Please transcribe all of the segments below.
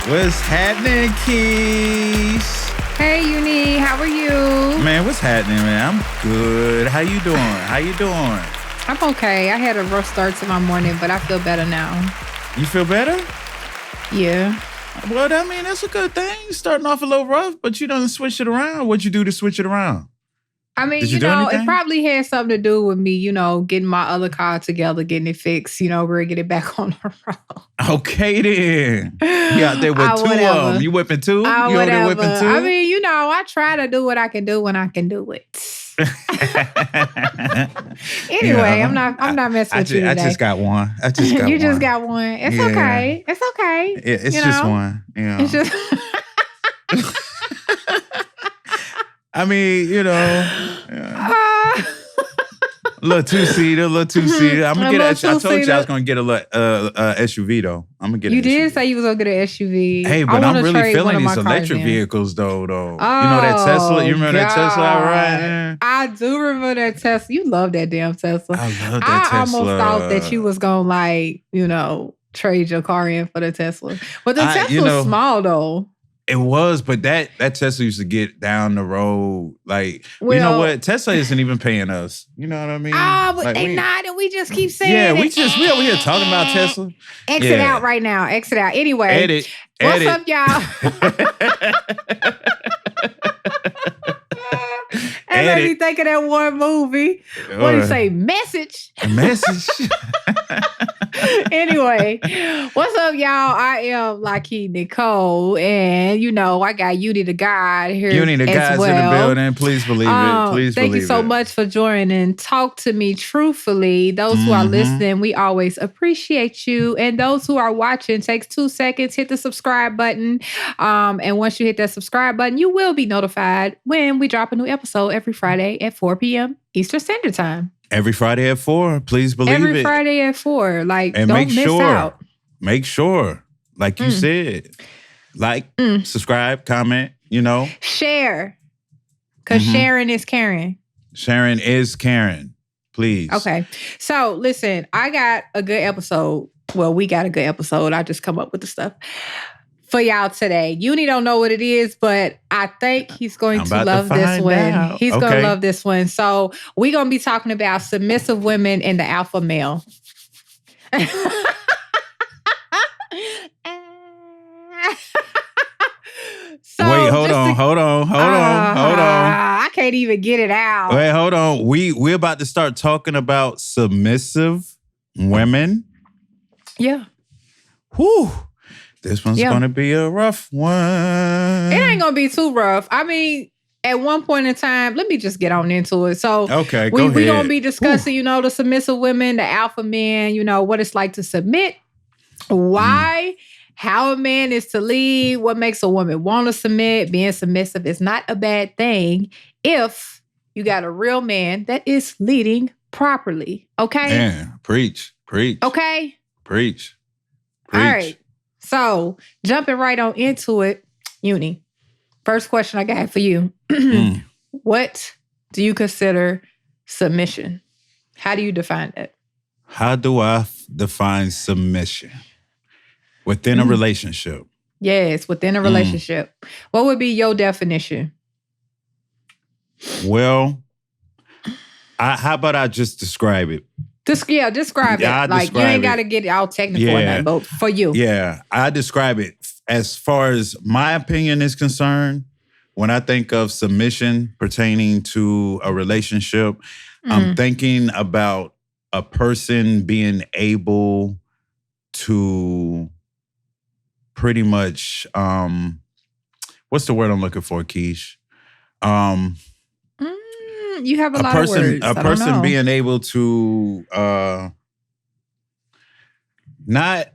What's happening, Keys? Hey, Uni, how are you? Man, what's happening, man? I'm good. How you doing? I'm okay. I had a rough start to my morning, but I feel better now. You feel better? Yeah. Well, I mean, that's a good thing. Starting off a little rough, but you done switch it around. What'd you do to switch it around? I mean, Did you do it anything? probably had something to do with me, getting my other car together, getting it fixed, we're get it back on the road. Okay, then. You out there with two of them. You whipping two? You over there whipping two? I mean, I try to do what I can do when I can do it. Anyway, I'm not messing with you today. I just got one. You just got one. It's okay. It's okay. It's just one. It's just... I mean, a little two-seater. I'm gonna get. I told you I was gonna get a little SUV though. I'm gonna get. You did say you was gonna get an SUV. Hey, but I'm really feeling these electric vehicles though. Oh, you know that Tesla. You remember that Tesla I ride? I do remember that Tesla. You love that damn Tesla. I love that Tesla. I almost thought that you was gonna trade your car in for the Tesla. But the Tesla's small though. It was, but that Tesla used to get down the road. Like, you know what? Tesla isn't even paying us. You know what I mean? But they not, and we just keep saying it. We over here talking about Tesla. Exit out right now. Exit out. Anyway. What's up, y'all? And let me think of that one movie. What do you say? Message. Anyway, what's up, y'all? I am Lucky Nicole, and I got Uni the God here. Uni the God's in the building. Please believe it. Thank you so much for joining. Talk to me truthfully. Those who are listening, we always appreciate you. And those who are watching, takes 2 seconds, hit the subscribe button. And once you hit that subscribe button, you will be notified when we drop a new episode every Friday at 4 p.m. Eastern Standard Time. Every Friday at 4. Please believe it. Every Friday at 4. And don't make miss out. Make sure, like you said, subscribe, comment, Share. Because sharing is caring. Sharing is caring. Please. Okay. So, listen, I got a good episode. Well, we got a good episode. I just come up with the stuff for y'all today. Uni don't know what it is, but I think he's going to love this one. He's going to love this one. So we're going to be talking about submissive women and the alpha male. Wait, hold on. I can't even get it out. Wait, hold on. We're about to start talking about submissive women. Yeah. Whew. This one's going to be a rough one. It ain't going to be too rough. I mean, at one point in time, let me just get on into it. So, okay, we're going to be discussing, the submissive women, the alpha men, what it's like to submit, why, how a man is to lead, what makes a woman want to submit. Being submissive is not a bad thing if you got a real man that is leading properly. Okay? Yeah, preach. Okay? Preach. All right. So, jumping right on into it, Uni, first question I got for you. What do you consider submission? How do you define that? How do I define submission? Within a relationship. Yes, within a relationship. What would be your definition? Well, how about I just describe it? Describe it. Like, you ain't got to get all technical or nothing, but for you. Yeah, I describe it. As far as my opinion is concerned, when I think of submission pertaining to a relationship, I'm thinking about a person being able to pretty much, what's the word I'm looking for, Keish? You have a lot of words. A person being able to not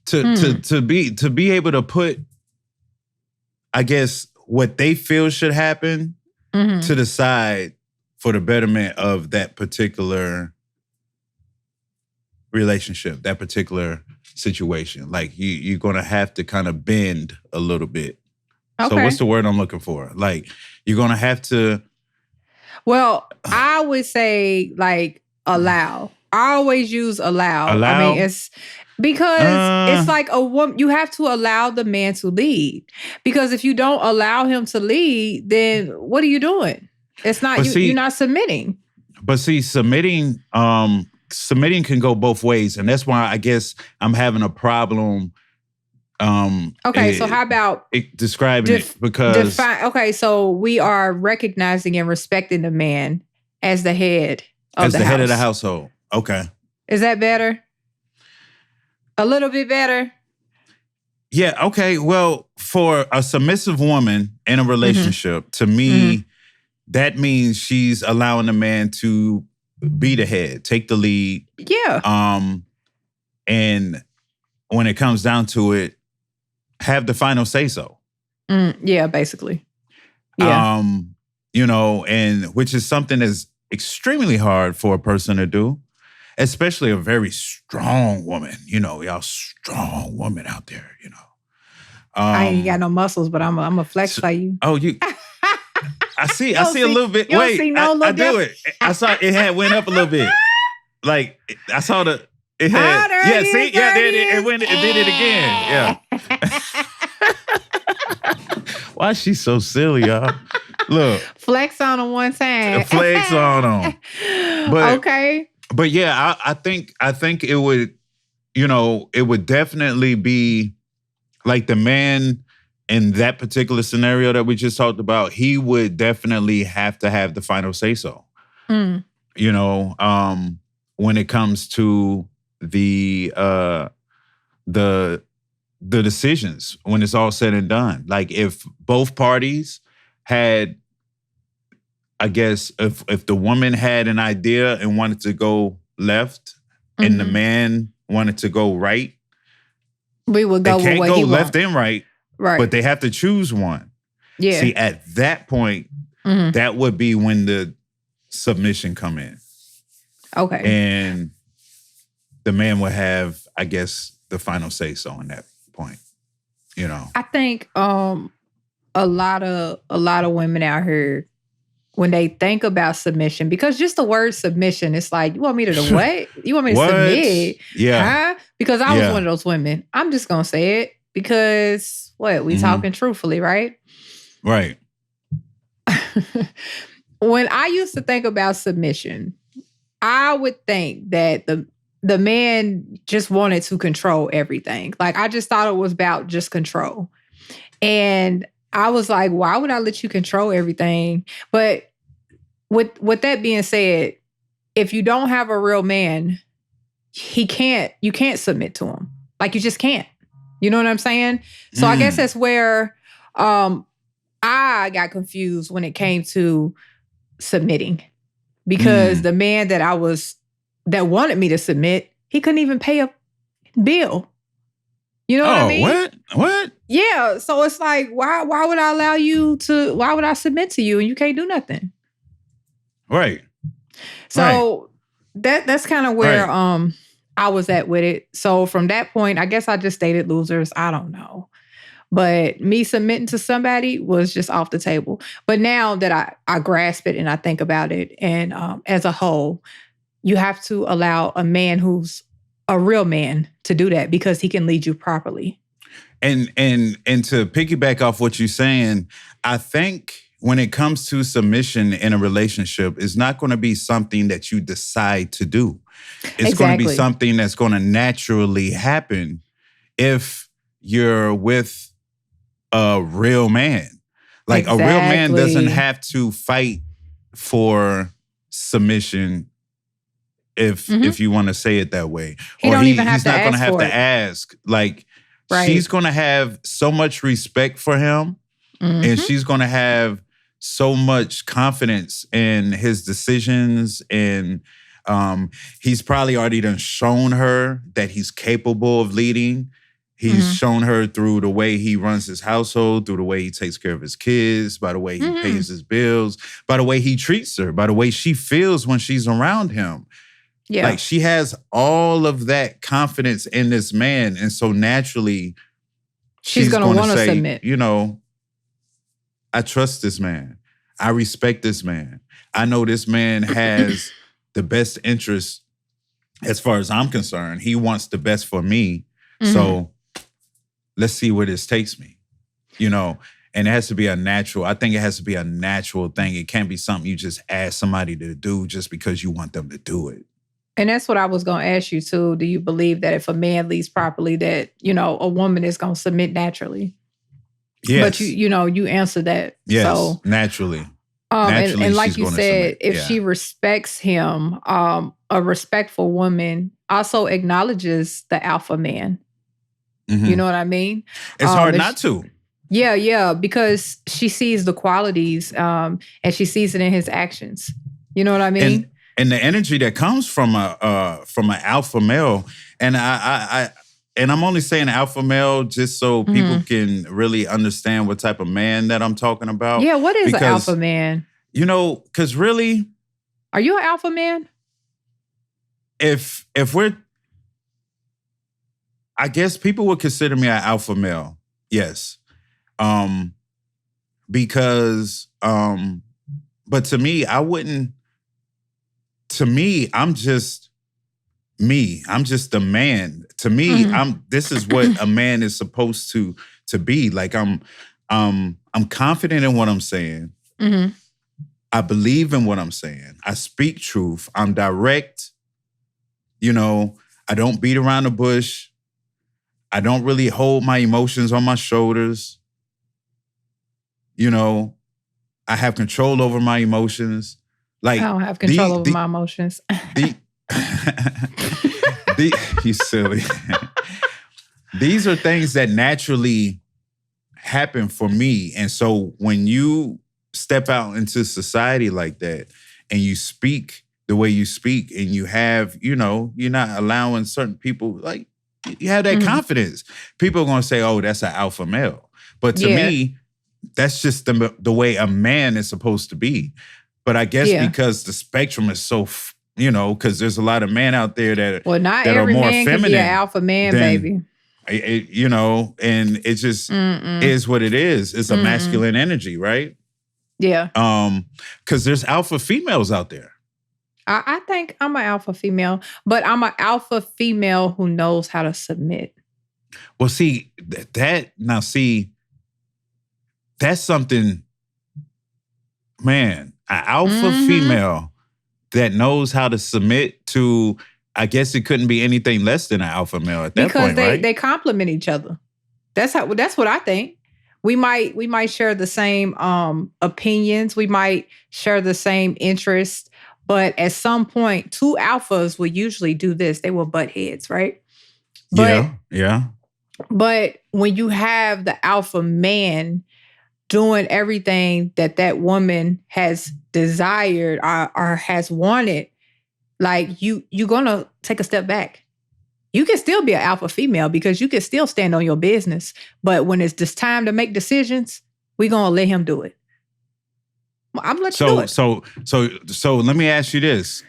to be able to put, I guess, what they feel should happen to the side for the betterment of that particular relationship, that particular situation. Like you're gonna have to kind of bend a little bit. Okay. So what's the word I'm looking for? Like, you're going to have to... Well, I would say, like, allow. I always use allow. I Allow? mean, it's because it's like a woman. You have to allow the man to lead. Because if you don't allow him to lead, then what are you doing? It's not you're not submitting. But see, submitting can go both ways, and that's why I guess I'm having a problem. Okay, so how about describing it? Because so we are recognizing and respecting the man as the head of the house. Head of the household. Okay, is that better? A little bit better. Yeah. Okay. Well, for a submissive woman in a relationship, to me, that means she's allowing the man to be the head, take the lead. Yeah. And when it comes down to it, have the final say so. Yeah, basically. Yeah. And which is something that's extremely hard for a person to do, especially a very strong woman. Y'all strong woman out there, I ain't got no muscles, but I'm a flex by you. Oh, you... I see a little bit. Wait, I do it. I saw it had went up a little bit. Like I saw it had. Yeah, see, yeah, it went. It did it again. Yeah. Why is she so silly, y'all? Look, flex on them one time. Flex on them. But okay. But yeah, I think it would, it would definitely be like the man. In that particular scenario that we just talked about, he would definitely have to have the final say so. When it comes to the decisions, when it's all said and done. Like if both parties had, I guess, if the woman had an idea and wanted to go left, and the man wanted to go right, we would go. They can't go left and right. Right. But they have to choose one. Yeah. See, at that point, that would be when the submission come in. Okay. And the man would have, I guess, the final say so on that point. I think a lot of women out here, when they think about submission, because just the word submission, it's like, you want me to do what? You want me to submit? Yeah. Huh? Because I was one of those women. I'm just gonna say it. Because we talking truthfully, right? Right. When I used to think about submission, I would think that the man just wanted to control everything. Like I just thought it was about just control. And I was like, why would I let you control everything? But with that being said, if you don't have a real man, you can't submit to him. Like you just can't. You know what I'm saying? So I guess that's where I got confused when it came to submitting. Because the man that wanted me to submit, he couldn't even pay a bill. You know what I mean? What? Yeah. So it's like, why would I why would I submit to you and you can't do nothing? Right. So that's kind of where I was at with it. So from that point, I guess I just dated losers. I don't know. But me submitting to somebody was just off the table. But now that I grasp it and I think about it, and as a whole, you have to allow a man who's a real man to do that because he can lead you properly. And to piggyback off what you're saying, I think when it comes to submission in a relationship, it's not going to be something that you decide to do. It's going to be something that's going to naturally happen if you're with a real man. Like a real man doesn't have to fight for submission if you want to say it that way. He's not going to have to ask. Like she's going to have so much respect for him and she's going to have so much confidence in his decisions, and he's probably already done shown her that he's capable of leading. He's shown her through the way he runs his household, through the way he takes care of his kids, by the way he pays his bills, by the way he treats her, by the way she feels when she's around him. Yeah. Like she has all of that confidence in this man. And so naturally, she's going to want to submit. I trust this man. I respect this man. I know this man has the best interest as far as I'm concerned, he wants the best for me. Mm-hmm. So let's see where this takes me, you know? And it has to be a natural, I think it has to be a natural thing. It can't be something you just ask somebody to do just because you want them to do it. And that's what I was going to ask you too. Do you believe that if a man leads properly, that, you know, a woman is going to submit naturally? Yes. But you answer that. Yes, So, naturally. And like she's you gonna said, submit. if she respects him, a respectful woman also acknowledges the alpha man. Mhm. You know what I mean? It's hard not to. Yeah, because she sees the qualities, and she sees it in his actions. You know what I mean? And the energy that comes from an alpha male, and I'm only saying alpha male just so people can really understand what type of man that I'm talking about. Yeah, what is an alpha man? You know, because really, are you an alpha man? If we're, I guess people would consider me an alpha male. Yes. Because, but to me, I wouldn't, to me, I'm just me. I'm just a man. To me, this is what a man is supposed to be. Like I'm confident in what I'm saying. Mm-hmm. I believe in what I'm saying. I speak truth. I'm direct. You know, I don't beat around the bush. I don't really hold my emotions on my shoulders. You know, I have control over my emotions. Like I don't have control over my emotions. You silly. These are things that naturally happen for me. And so when you step out into society like that and you speak the way you speak and you have, you know, you're not allowing certain people, like, you have that confidence. People are going to say, oh, that's an alpha male. But to me, that's just the way a man is supposed to be. But I guess because the spectrum is so, you know, because there's a lot of men out there that, not that every are more man feminine. Can be an alpha man, baby. You know, and it just is what it is. It's a masculine energy, right? Yeah. Because there's alpha females out there. I think I'm an alpha female, but I'm an alpha female who knows how to submit. Well, see, that's something, man, an alpha female that knows how to submit to, I guess it couldn't be anything less than an alpha male at that point, right? Because they complement each other. That's what I think. We might share the same opinions. We might share the same interests. But at some point, two alphas will usually do this. They will butt heads, right? Yeah. But when you have the alpha man doing everything that woman has desired or has wanted, like you're gonna take a step back. You can still be an alpha female because you can still stand on your business. But when it's just time to make decisions, we're gonna let him do it. I'm gonna let you do it. So let me ask you this.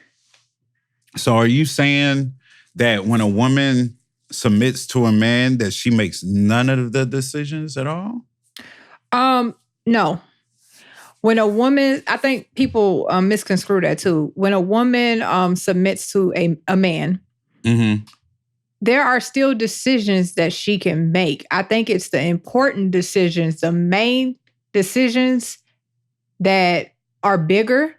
So are you saying that when a woman submits to a man that she makes none of the decisions at all? No. When a woman, I think people misconstrue that too. When a woman submits to a man, there are still decisions that she can make. I think it's the important decisions, the main decisions that are bigger.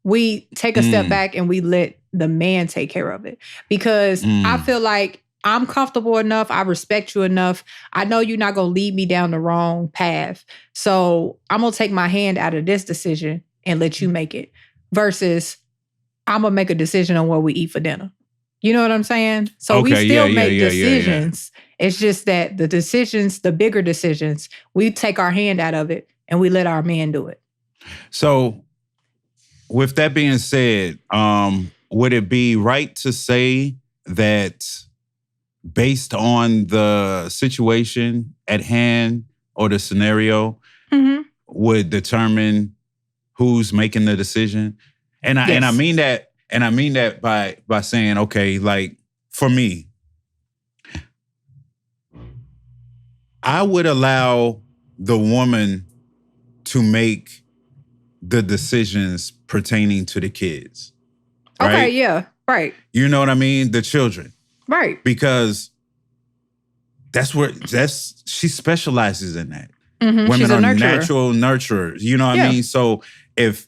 We take a step back and we let the man take care of it. Because I feel like I'm comfortable enough. I respect you enough. I know you're not going to lead me down the wrong path. So I'm going to take my hand out of this decision and let you make it. Versus I'm going to make a decision on what we eat for dinner. You know what I'm saying? So we still make decisions. It's just that the decisions, the bigger decisions, we take our hand out of it and we let our man do it. So with that being said, would it be right to say that based on the situation at hand or the scenario would determine who's making the decision? And I mean that by saying, okay, like for me, I would allow the woman to make the decisions pertaining to the kids. Right? Okay, yeah. Right. You know what I mean? The children. Right. Because she specializes in that. Mm-hmm. Women She's a are nurturer. natural nurturers. You know what I mean? So if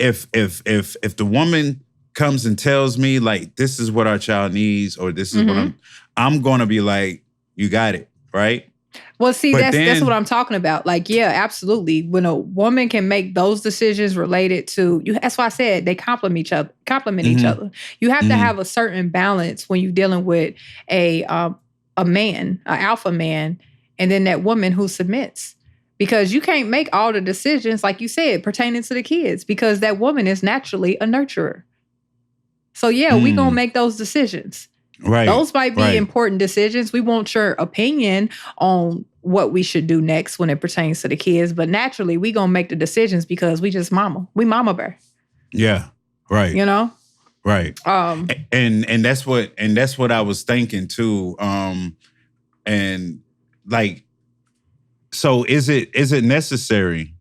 the woman comes and tells me like this is what our child needs, or this is what I'm gonna be like, you got it, right? Well, see, that's what I'm talking about. Like, yeah, absolutely. When a woman can make those decisions related to you, that's why I said they complement each other. You have to have a certain balance when you're dealing with a man, an alpha man, and then that woman who submits. Because you can't make all the decisions, like you said, pertaining to the kids, because that woman is naturally a nurturer. So yeah, we gonna make those decisions. Right. Those might be important decisions. We want your opinion on what we should do next when it pertains to the kids. But naturally, we gonna make the decisions because we just mama. We mama bear. Yeah. Right. You know? Right. And that's what I was thinking too. And like, so is it necessary?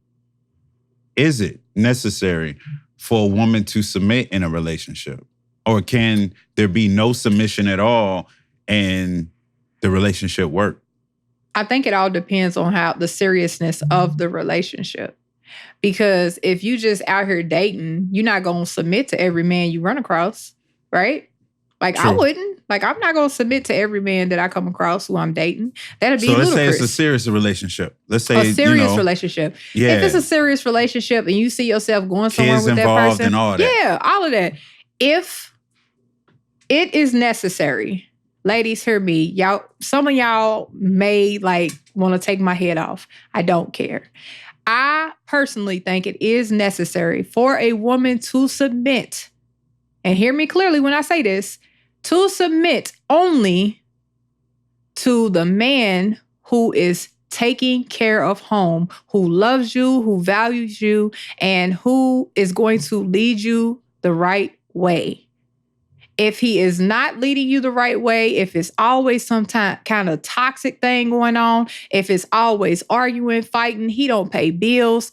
Is it necessary for a woman to submit in a relationship? Or can there be no submission at all and the relationship work? I think it all depends on how the seriousness of the relationship. Because if you just out here dating, you're not going to submit to every man you run across, right? Like, True. I wouldn't. Like, I'm not going to submit to every man that I come across who I'm dating. That'd be ludicrous. So let's say it's a serious relationship. Let's say a serious relationship. Yeah. If it's a serious relationship and you see yourself going somewhere Kids with that involved person. and all that. Yeah, all of that. If it is necessary, ladies, hear me. Y'all, some of y'all may like want to take my head off. I don't care. I personally think it is necessary for a woman to submit, and hear me clearly when I say this, to submit only to the man who is taking care of home, who loves you, who values you, and who is going to lead you the right way. If he is not leading you the right way, if it's always some kind of toxic thing going on, if it's always arguing, fighting, he don't pay bills,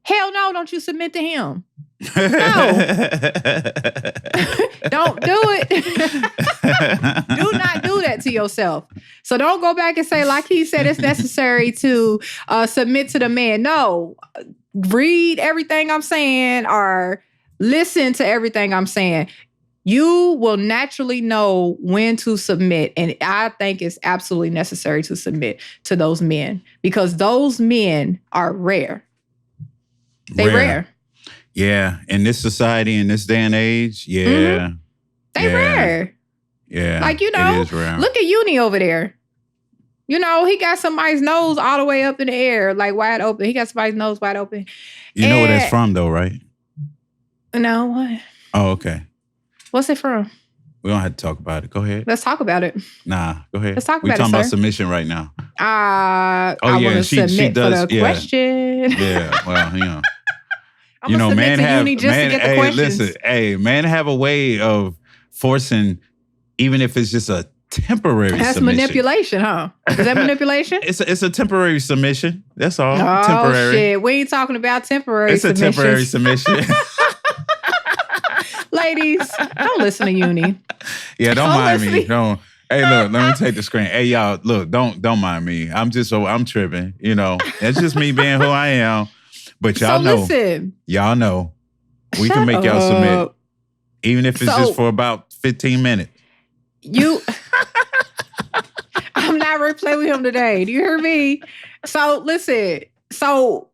hell no, don't you submit to him. No. Don't do it. Do not do that to yourself. So don't go back and say, like he said, it's necessary to submit to the man. No. Read everything I'm saying or listen to everything I'm saying. You will naturally know when to submit. And I think it's absolutely necessary to submit to those men because those men are rare. They're rare. Yeah. In this society, in this day and age, yeah. Mm-hmm. They're rare. Yeah. Like, you know, look at Uni over there. You know, he got somebody's nose all the way up in the air, like wide open. He got somebody's nose wide open. You know where that's from, though, right? No, what? Oh, okay. What's it from? We don't have to talk about it. Go ahead. Let's talk about it. Nah, go ahead. Let's talk about it, We're talking about submission right now. I want to submit for the question. Yeah, well, you know. I'm gonna submit to Uni just to get the questions. Listen, man have a way of forcing, even if it's just a temporary submission. That's manipulation, huh? Is that manipulation? It's a temporary submission. That's all. Oh, temporary. Shit. We ain't talking about temporary submissions. It's a temporary submission. Ladies, don't listen to Uni. Yeah, don't mind me. Don't. Hey, look, let me take the screen. Hey, y'all, look, don't mind me. I'm tripping, you know. It's just me being who I am. But y'all y'all know, we can make y'all submit, even if it's just for about 15 minutes. I'm not replaying with him today. Do you hear me? So listen,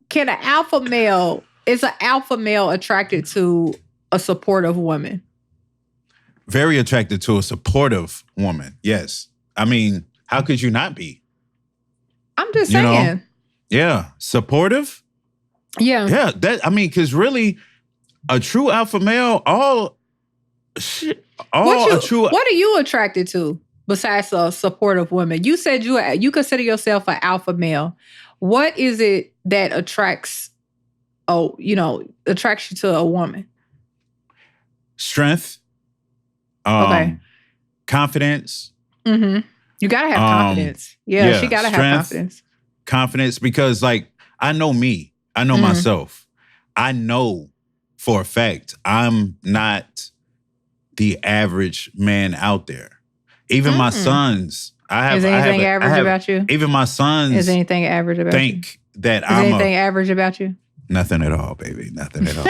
can an alpha male attracted to a supportive woman? Very attracted to a supportive woman. Yes. I mean, how could you not be? I'm just saying. Yeah. Supportive? Yeah. Yeah. Because really, a true alpha male, what are you attracted to besides a supportive woman? You said you consider yourself an alpha male. What is it that attracts you to a woman? Strength. Confidence. Mm-hmm. You gotta have confidence. Yeah, she gotta have confidence. Confidence, because like I know me. I know myself. I know for a fact I'm not the average man out there. Even my sons, Is anything average about you? Even my sons Is anything average about you? think that Is anything average about you? Nothing at all, baby. Nothing at all.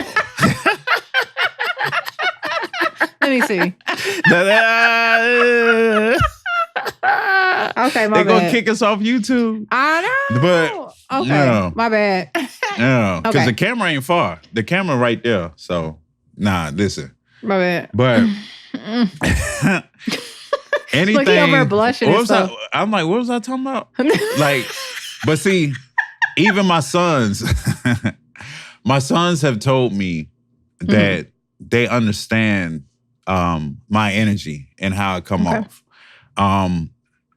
Let me see. Okay, my They're going to bad. kick us off YouTube. I know. But, okay, my bad. Yeah, because Okay. the camera ain't far. The camera right there. So, listen. My bad. But anything. Look, he over there blushing and stuff. I'm like, what was I talking about? Like, but see, even my sons have told me that they understand my energy and how I come off.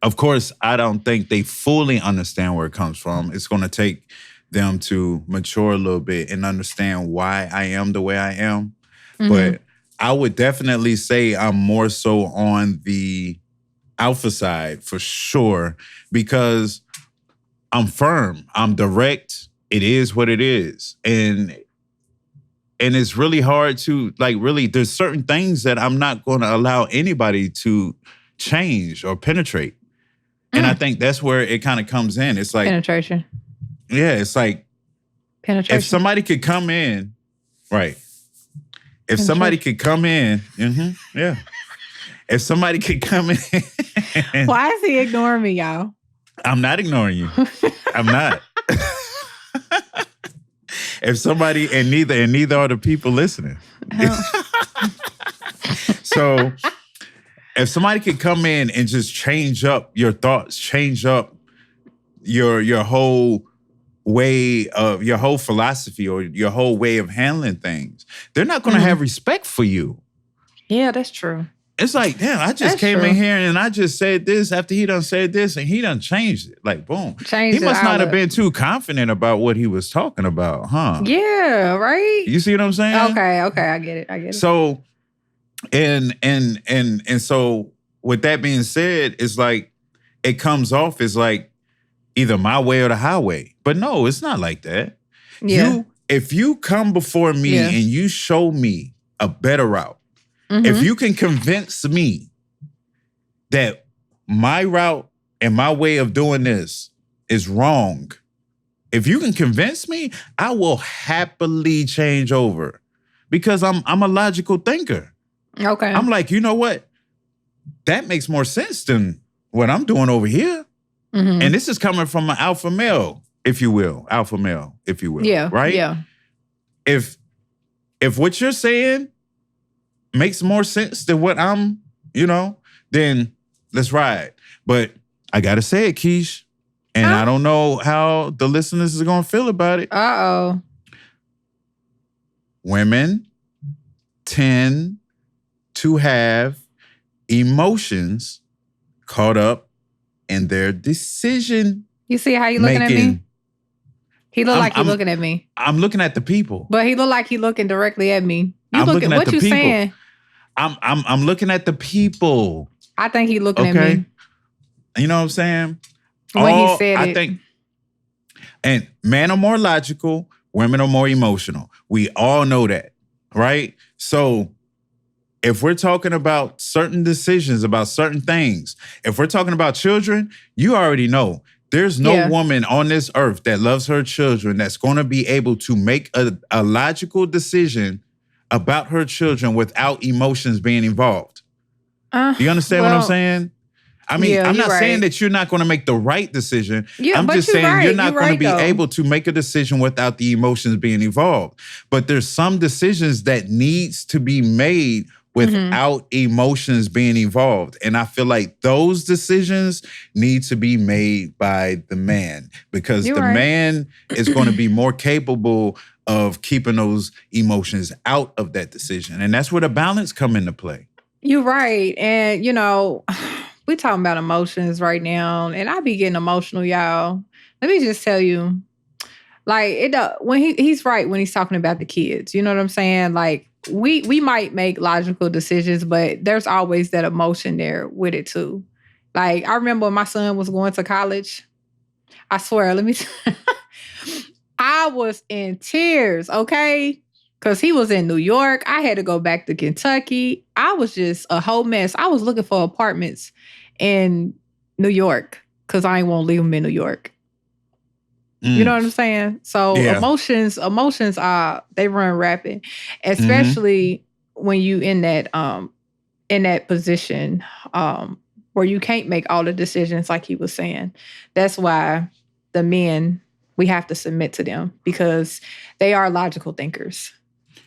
Of course, I don't think they fully understand where it comes from. It's going to take them to mature a little bit and understand why I am the way I am. But I would definitely say I'm more so on the alpha side for sure, because I'm firm, I'm direct. It is what it is. And it's really hard to, there's certain things that I'm not going to allow anybody to change or penetrate. And I think that's where it kind of comes in. It's like penetration. Yeah, it's like penetration. If somebody could come in, right. If somebody could come in, yeah. If somebody could come in. Why is he ignoring me, y'all? I'm not ignoring you. I'm not. If somebody, and neither are the people listening. So if somebody could come in and just change up your thoughts, change up your whole way of, your whole philosophy or your whole way of handling things, they're not going to have respect for you. Yeah, that's true. It's like, damn, I just came in here and I just said this after he done said this and he done changed it. Like, boom. He must not have been too confident about what he was talking about, huh? Yeah, right? You see what I'm saying? Okay, I get it. So, and so with that being said, it's like, it comes off as like either my way or the highway. But no, it's not like that. Yeah. If you come before me and you show me a better route, if you can convince me that my route and my way of doing this is wrong, if you can convince me, I will happily change over because I'm a logical thinker. Okay. I'm like, you know what? That makes more sense than what I'm doing over here. And this is coming from an alpha male, if you will. Yeah. Right? Yeah. If what you're saying makes more sense than what I'm, then let's ride. But I gotta say it, Keish. And I don't know how the listeners are gonna feel about it. Uh-oh. Women tend to have emotions caught up in their decision. You see how you looking at me? He look like he looking at me. I'm looking at the people. But he look like he looking directly at me. I'm looking at what the you people. saying? I'm looking at the people. I think he looking at me. You know what I'm saying? When he said I it. think, and men are more logical, women are more emotional. We all know that, right? So if we're talking about certain decisions, about certain things, if we're talking about children, you already know. There's no woman on this earth that loves her children that's going to be able to make a logical decision about her children without emotions being involved. Do you understand what I'm saying? I mean, I'm not saying that you're not going to make the right decision. Yeah, I'm just saying you're not going to be though. able to make a decision without the emotions being involved. But there's some decisions that needs to be made without emotions being involved. And I feel like those decisions need to be made by the man because man is going to be more capable of keeping those emotions out of that decision. And that's where the balance come into play. You're right. And, we talking about emotions right now, and I be getting emotional, y'all. Let me just tell you, like, when he's right when he's talking about the kids. You know what I'm saying? Like, we might make logical decisions, but there's always that emotion there with it too. Like, I remember when my son was going to college. I swear, I was in tears, okay? Because he was in New York. I had to go back to Kentucky. I was just a whole mess. I was looking for apartments in New York because I ain't want to leave them in New York. You know what I'm saying? So emotions, they run rapid, especially when you in that position where you can't make all the decisions like he was saying. That's why the men, we have to submit to them because they are logical thinkers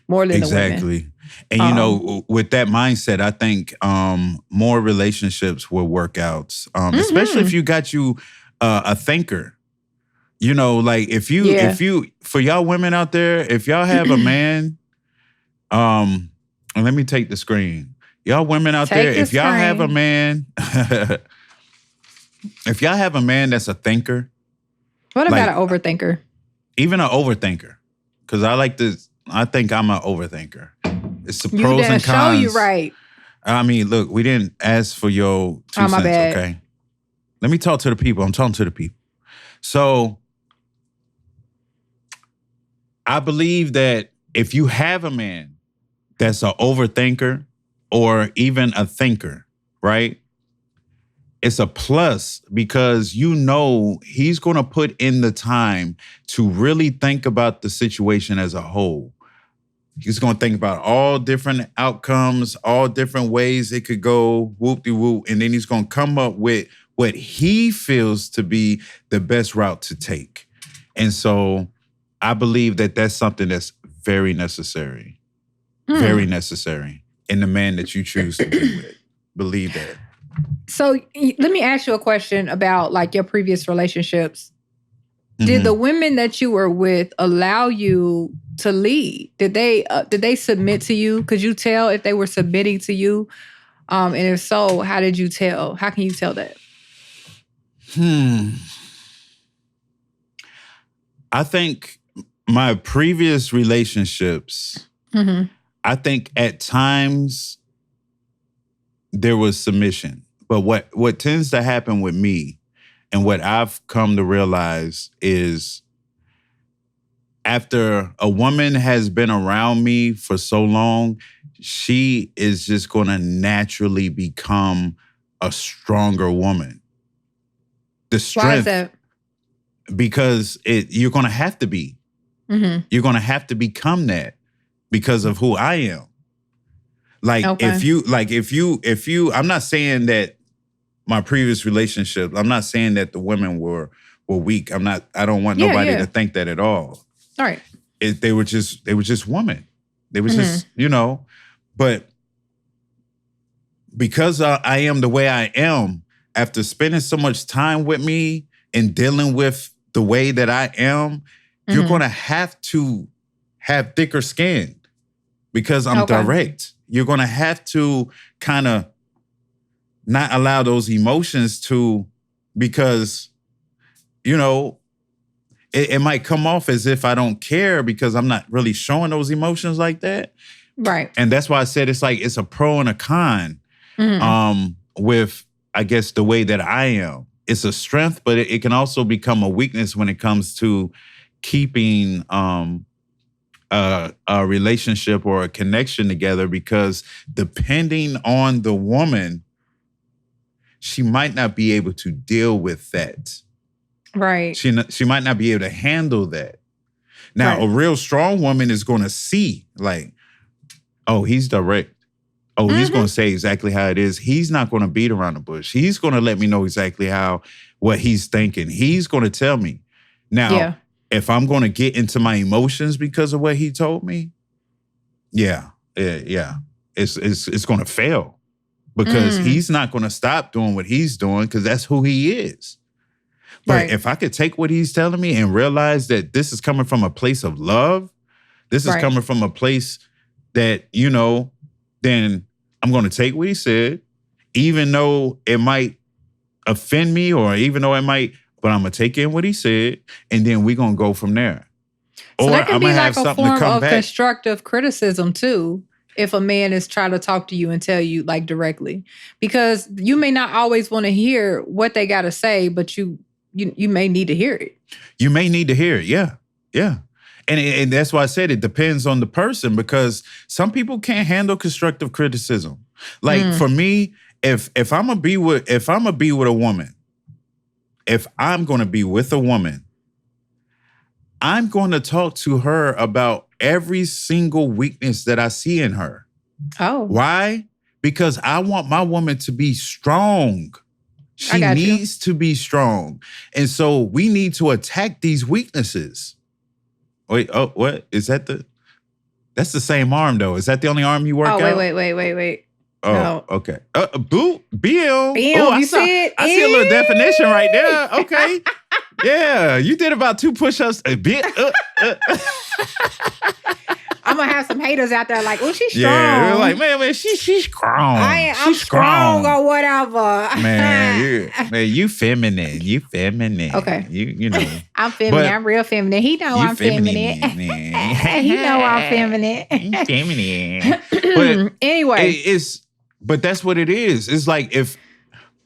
more than the women. Exactly. And you know, with that mindset, I think more relationships will work out, especially if you got a thinker. You know, like if you, for y'all women out there, if y'all have a man, and let me take the screen. Y'all women out there, if y'all have a man, if y'all have a man that's a thinker. What about an overthinker? Even an overthinker. Because I think I'm an overthinker. It's the pros and cons. Show you right. I mean, look, we didn't ask for your 2 cents, bad. Okay? Let me talk to the people. I'm talking to the people. So, I believe that if you have a man that's an overthinker or even a thinker, right? It's a plus because you know he's going to put in the time to really think about the situation as a whole. He's going to think about all different outcomes, all different ways it could go, whoop-de-whoop, and then he's going to come up with what he feels to be the best route to take. And so I believe that that's something that's very necessary. Very necessary in the man that you choose to be with. Believe that. So let me ask you a question about like your previous relationships. Did the women that you were with allow you to lead? Did they submit to you? Could you tell if they were submitting to you? And if so, how did you tell? How can you tell that? I think my previous relationships, I think at times there was submission. But what tends to happen with me and what I've come to realize is after a woman has been around me for so long, she is just going to naturally become a stronger woman. The strength. Why is that? Because you're going to have to be. You're going to have to become that because of who I am. Like if you, I'm not saying that my previous relationship, I'm not saying that the women were weak. I don't want nobody to think that at all. All right. They were just women. They were just, but because I am the way I am, after spending so much time with me and dealing with the way that I am, you're going to have thicker skin because I'm direct. You're going to have to kind of not allow those emotions because, it might come off as if I don't care because I'm not really showing those emotions like that. Right. And that's why I said it's a pro and a con with, I guess, the way that I am. It's a strength, but it can also become a weakness when it comes to keeping a relationship or a connection together because depending on the woman, she might not be able to deal with that. Right. She might not be able to handle that. Now, a real strong woman is going to see like, oh, he's direct. Oh, he's going to say exactly how it is. He's not going to beat around the bush. He's going to let me know exactly what he's thinking. He's going to tell me. Now, if I'm going to get into my emotions because of what he told me, it's going to fail because he's not going to stop doing what he's doing because that's who he is. But if I could take what he's telling me and realize that this is coming from a place of love, this is coming from a place that, then I'm going to take what he said, even though it might offend me or even though it might, but I'm going to take in what he said and then we're going to go from there. So or that can I'm be going to like have a something to form come of back. constructive criticism too. If a man is trying to talk to you and tell you like directly, because you may not always want to hear what they got to say, but you may need to hear it. You may need to hear it. Yeah. Yeah. And that's why I said it depends on the person, because some people can't handle constructive criticism. Like for me, if I'm gonna be with a woman, if I'm gonna be with a woman, I'm going to talk to her about every single weakness that I see in her. Oh. Why? Because I want my woman to be strong. She needs to be strong. And so we need to attack these weaknesses. Wait, oh, what? Is that that's the same arm though. Is that the only arm you work out? Oh, wait. Oh, no. Okay. Bill. Oh, you see it? I see a little definition right there. Okay. Yeah, you did about 2 push-ups. A bit. I'm gonna have some haters out there like, oh, she's strong. Yeah, they're like, man, she's strong. I'm strong or whatever. Man, you feminine. You feminine. Okay. You know. I'm feminine. I'm real feminine. He know I'm feminine. He know I'm feminine. Feminine. But anyway. But that's what it is. It's like, if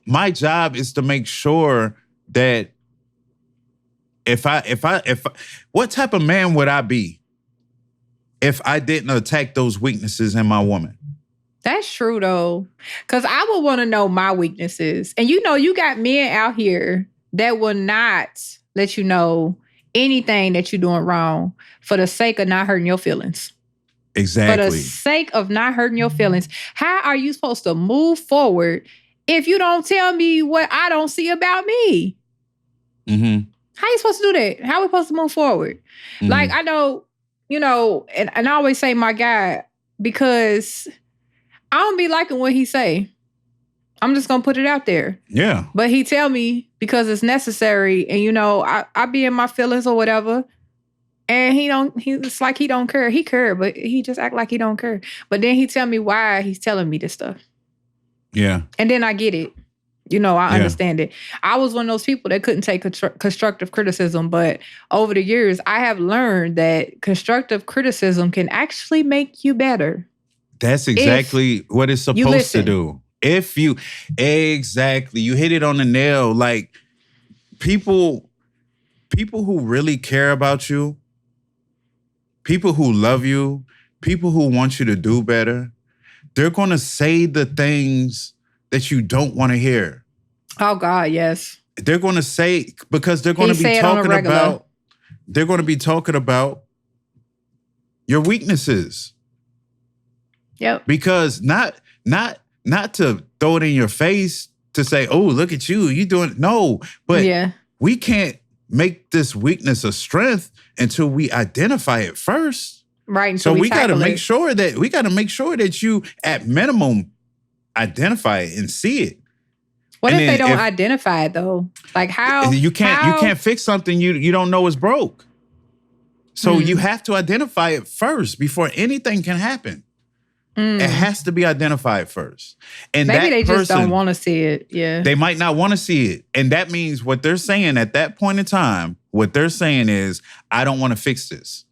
my job is to make sure that if what type of man would I be if I didn't attack those weaknesses in my woman? That's true though. Cause I would want to know my weaknesses. And you got men out here that will not let you know anything that you're doing wrong for the sake of not hurting your feelings. Exactly. For the sake of not hurting your feelings. How are you supposed to move forward if you don't tell me what I don't see about me? Mm-hmm. How are you supposed to do that? How are we supposed to move forward? Mm-hmm. Like, I know, and I always say my guy, because I don't be liking what he say. I'm just going to put it out there. Yeah. But he tell me because it's necessary. And, I be in my feelings or whatever. And it's like he don't care. He care, but he just act like he don't care. But then he tell me why he's telling me this stuff. Yeah. And then I get it. I understand it. I was one of those people that couldn't take constructive criticism, but over the years, I have learned that constructive criticism can actually make you better. That's exactly what it's supposed to do. You hit it on the nail. Like, people who really care about you, people who love you, people who want you to do better, they're going to say the things that you don't want to hear. Oh God, yes. They're going to say, because they're going to be talking about your weaknesses. Yep. Because not to throw it in your face to say, "Oh, look at you doing." No, but we can't make this weakness a strength until we identify it first. Right. So we got to make sure that you, at minimum, identify it and see it. What if they don't identify it though? Like, how you can't fix something you don't know is broke. So you have to identify it first before anything can happen. It has to be identified first. And maybe they just don't want to see it. Yeah. They might not want to see it. And that means what they're saying at that point in time, what they're saying is, I don't want to fix this.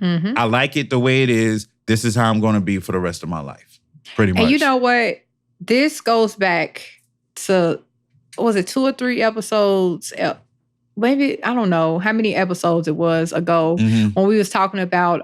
Mm-hmm. I like it the way it is. This is how I'm going to be for the rest of my life. Pretty much. And you know what? This goes back to, was it 2 or 3 episodes? Maybe, I don't know how many episodes it was ago when we was talking about,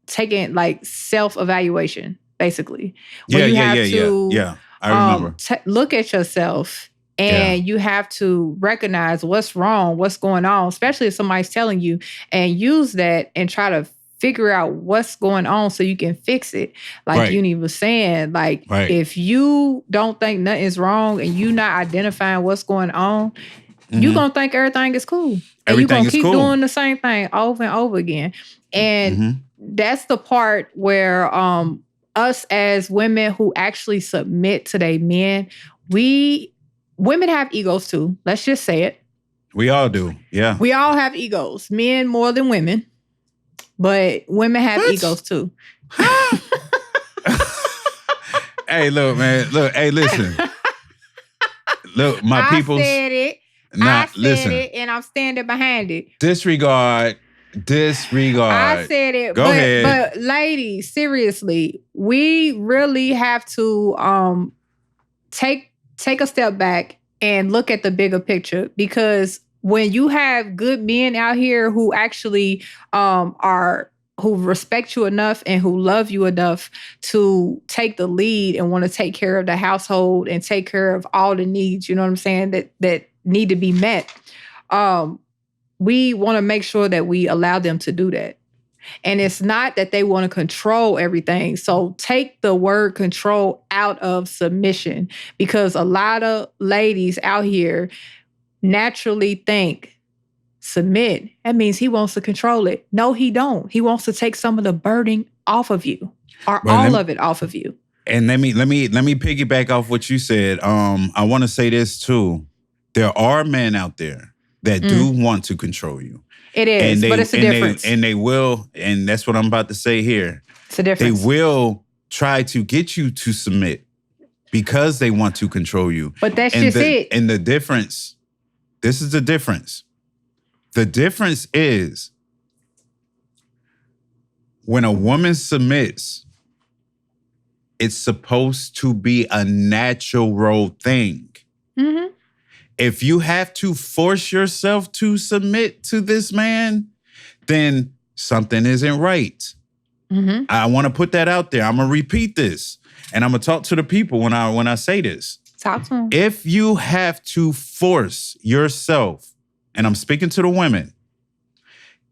taking like self-evaluation, basically. When you have to, I remember. Look at yourself and you have to recognize what's wrong, what's going on, especially if somebody's telling you, and use that and try to figure out what's going on so you can fix it. Like Uni was saying, if you don't think nothing's wrong and you not identifying what's going on, you're going to think everything is cool. And you're going to keep doing the same thing over and over again. And that's the part where us as women who actually submit to their men, women have egos too. Let's just say it. We all do. Yeah. We all have egos. Men more than women. But women have egos too. Hey, look, man. Look, hey, listen. Look, my peoples. I said it. I said it, and I'm standing behind it. Disregard. I said it. Go ahead. But ladies, seriously, we really have to take a step back and look at the bigger picture, because when you have good men out here who actually who respect you enough and who love you enough to take the lead and want to take care of the household and take care of all the needs, you know what I'm saying, that need to be met. We want to make sure that we allow them to do that. And it's not that they want to control everything. So take the word control out of submission, because a lot of ladies out here naturally think submit. That means he wants to control it. No, he don't. He wants to take some of the burden off of you, or all of it off of you. And let me piggyback off what you said. I want to say this too. There are men out there that do want to control you. It is, but it's a difference. They will, and that's what I'm about to say here. It's a difference. They will try to get you to submit because they want to control you. But that's just it. And the difference, this is the difference. The difference is when a woman submits, it's supposed to be a natural thing. Mm-hmm. If you have to force yourself to submit to this man, then something isn't right. Mm-hmm. I want to put that out there. I'm going to repeat this. And I'm going to talk to the people when I say this. Talk to them. If you have to force yourself, and I'm speaking to the women,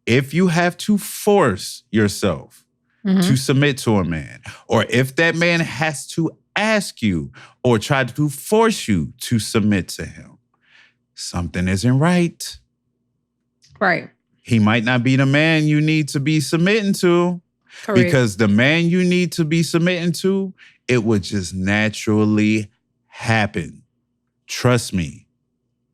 if you have to force yourself to submit to a man, or if that man has to ask you or try to force you to submit to him, something isn't right. Right. He might not be the man you need to be submitting to. Correct. Because the man you need to be submitting to, it would just naturally happen. Trust me.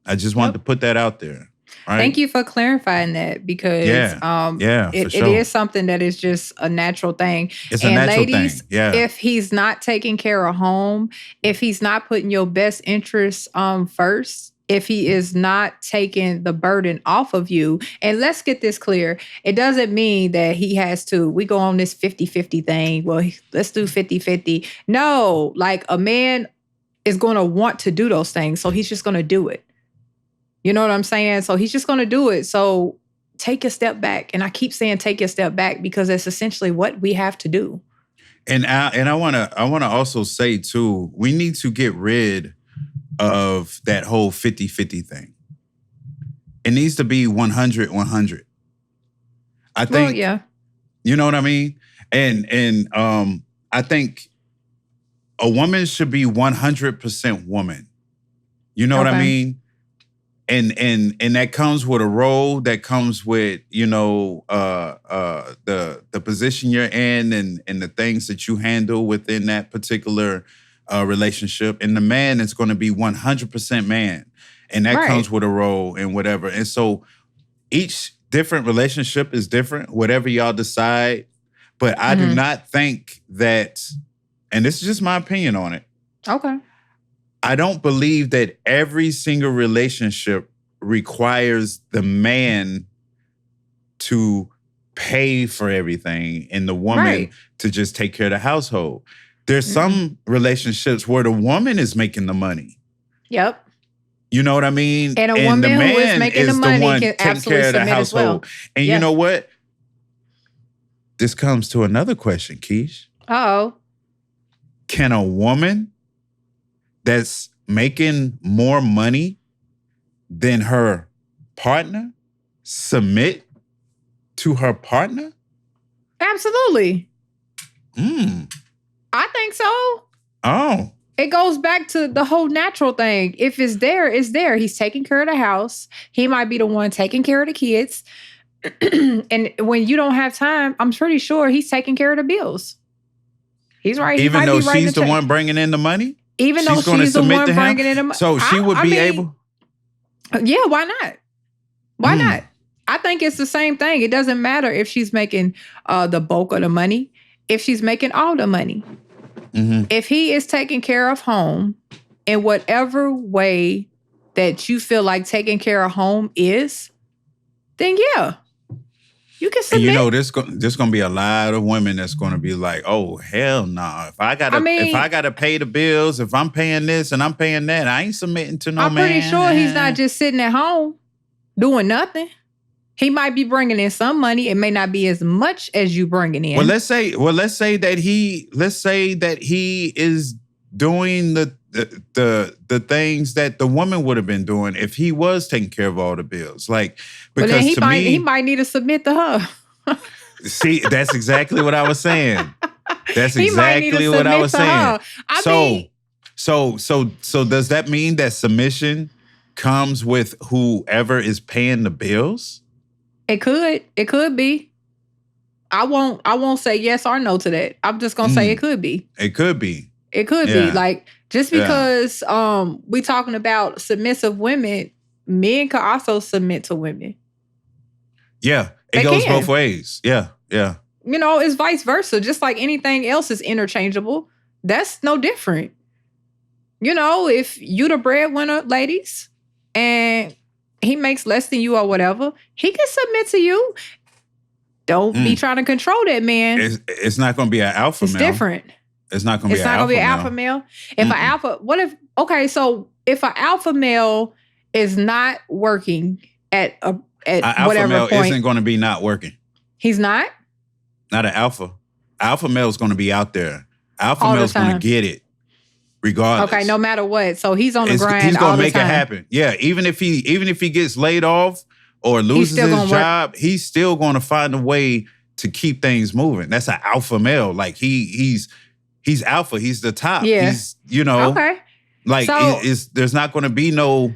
I just wanted to put that out there. Right? Thank you for clarifying that, because it is something that is just a natural thing. It's a natural ladies, thing. Yeah. If he's not taking care of home, if he's not putting your best interests first, if he is not taking the burden off of you, and let's get this clear, it doesn't mean that he has to, we go on this 50-50 thing, well, let's do 50-50. No, like a man is going to want to do those things, so he's just going to do it. You know what I'm saying? So he's just going to do it. So take a step back. And I keep saying take a step back because that's essentially what we have to do. And I want to also say too, we need to get rid of that whole 50-50 thing. It needs to be 100-100. I think, you know what I mean? And I think a woman should be 100% woman. You know what I mean? And that comes with a role, that comes with, you know, the position you're in and the things that you handle within that particular relationship. And the man is going to be 100% man. And that comes with a role and whatever. And so each different relationship is different, whatever y'all decide. But I do not think that, and this is just my opinion on it. Okay. I don't believe that every single relationship requires the man to pay for everything and the woman to just take care of the household. There's some relationships where the woman is making the money. Yep. You know what I mean? And a woman who is making the money can absolutely submit as well. And you know what? This comes to another question, Keish. Uh-oh. Can a woman that's making more money than her partner submit to her partner? Absolutely. I think so. Oh. It goes back to the whole natural thing. If it's there, it's there. He's taking care of the house. He might be the one taking care of the kids. And when you don't have time, I'm pretty sure he's taking care of the bills. He's right. Even though she's the one bringing in the money? Even though she's the one bringing in the money. So she would be able? Yeah, why not? Why not? I think it's the same thing. It doesn't matter if she's making the bulk of the money, if she's making all the money. If he is taking care of home in whatever way that you feel like taking care of home is, then yeah, you can submit. And you know, there's going to be a lot of women that's going to be like, "Oh hell no! Nah. If I gotta pay the bills, if I'm paying this and I'm paying that, I ain't submitting to no man." I'm pretty sure he's not just sitting at home doing nothing. He might be bringing in some money. It may not be as much as you bringing in. Well, let's say that he is doing the things that the woman would have been doing if he was taking care of all the bills. Like, because then he might need to submit to her. See, that's exactly what I was saying. That's He might need to exactly what I was submit to saying. her. So does that mean that submission comes with whoever is paying the bills? It could be. I won't say yes or no to that. I'm just gonna say it could be. It could be. It could be. Like, just because we talking about submissive women, men could also submit to women. Yeah. It goes both ways. Yeah. Yeah. You know, it's vice versa. Just like anything else is interchangeable. That's no different. You know, if you the breadwinner, ladies, and he makes less than you or whatever, he can submit to you. Don't be trying to control that man. It's not going to be an alpha male. It's different. It's not going to be an alpha male. It's not going to be an alpha male. If an alpha male is not working at an whatever alpha male point, isn't going to be not working. He's not? Not an alpha. Alpha male is going to be out there. Alpha male is going to get it. Regardless. Okay, no matter what. So he's on the grind. He's gonna make it happen. Yeah, even if he gets laid off or loses his job, he's still going to find a way to keep things moving. That's an alpha male. Like he's alpha. He's the top. Yeah. He's okay. Like so, there's not going to be no.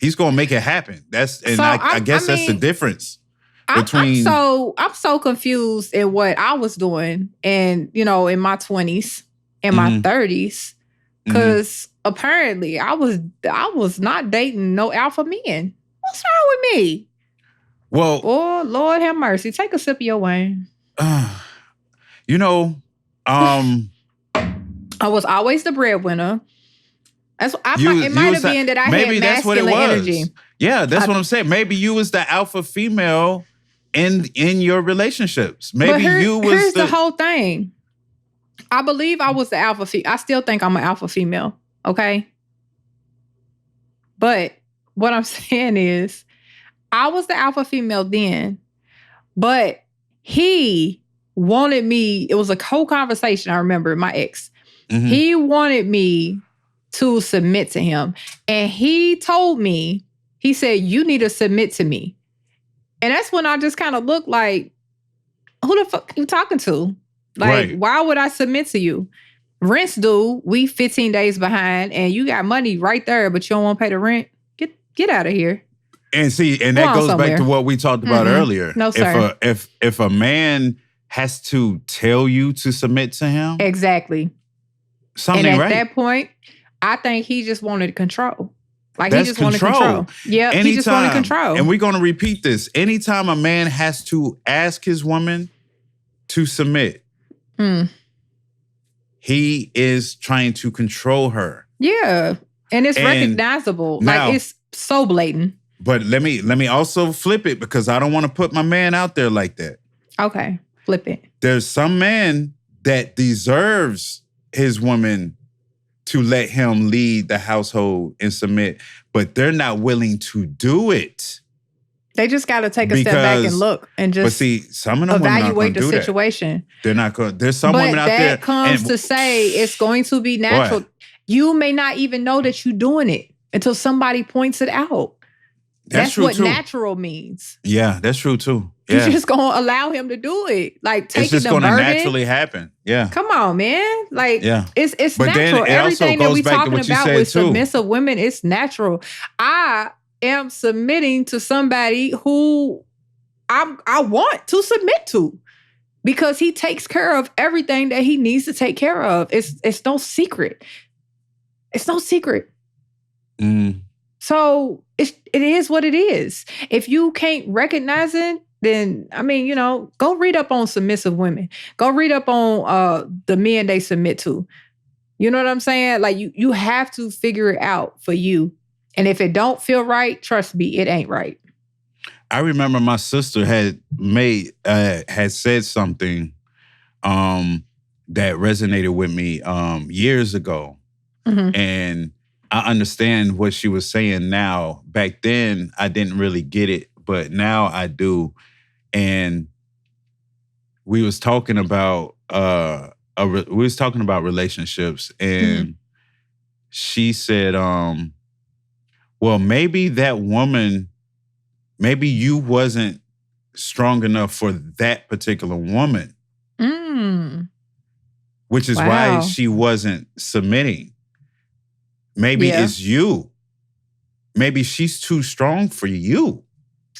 He's going to make it happen. I guess that's the difference. Between I'm so confused in what I was doing, and in my 20s and my 30s. Because apparently I was not dating no alpha men. What's wrong with me? Well, oh Lord have mercy. Take a sip of your wine. I was always the breadwinner. It might have been that I had masculine energy. Yeah, that's what I'm saying. Maybe you was the alpha female in your relationships. Maybe here's the whole thing. I believe I was the alpha female. I still think I'm an alpha female, okay? But what I'm saying is, I was the alpha female then, but he wanted me, it was a whole conversation, I remember, my ex. He wanted me to submit to him. And he told me, he said, you need to submit to me. And that's when I just kind of looked like, who the fuck are you talking to? Like, why would I submit to you? Rent's due. We 15 days behind, and you got money right there, but you don't want to pay the rent. Get out of here. And see, and that goes back to what we talked about earlier. No, sir. If a man has to tell you to submit to him, exactly. Something and at right. that point, I think he just wanted control. Like he just wanted control. Yeah, he just wanted control. And we're going to repeat this. Anytime a man has to ask his woman to submit, he is trying to control her. Yeah. And it's recognizable. Now, like it's so blatant. But let me also flip it, because I don't want to put my man out there like that. Okay. Flip it. There's some man that deserves his woman to let him lead the household and submit, but they're not willing to do it. They just got to take a step back and look and just some of them evaluate the situation. They're not going. There's some women out there. But that comes to say it's going to be natural. What? You may not even know that you're doing it until somebody points it out. That's what natural means. Yeah, that's true too. Yeah. You're just going to allow him to do it. Like, taking it's just the burden. It's going to naturally happen. Yeah. Come on, man. Like, it's but natural. Everything that we're talking about with submissive women, it's natural. I am submitting to somebody who I want to submit to, because he takes care of everything that he needs to take care of. It's no secret. It's no secret. So it is what it is. If you can't recognize it, then, go read up on submissive women. Go read up on the men they submit to. You know what I'm saying? Like, you have to figure it out for you. And if it don't feel right, trust me, it ain't right. I remember my sister had said something that resonated with me years ago. And I understand what she was saying now. Back then, I didn't really get it, but now I do. And we was talking about relationships, and she said, well, maybe that woman, maybe you wasn't strong enough for that particular woman. Which is why she wasn't submitting. Maybe it's you. Maybe she's too strong for you.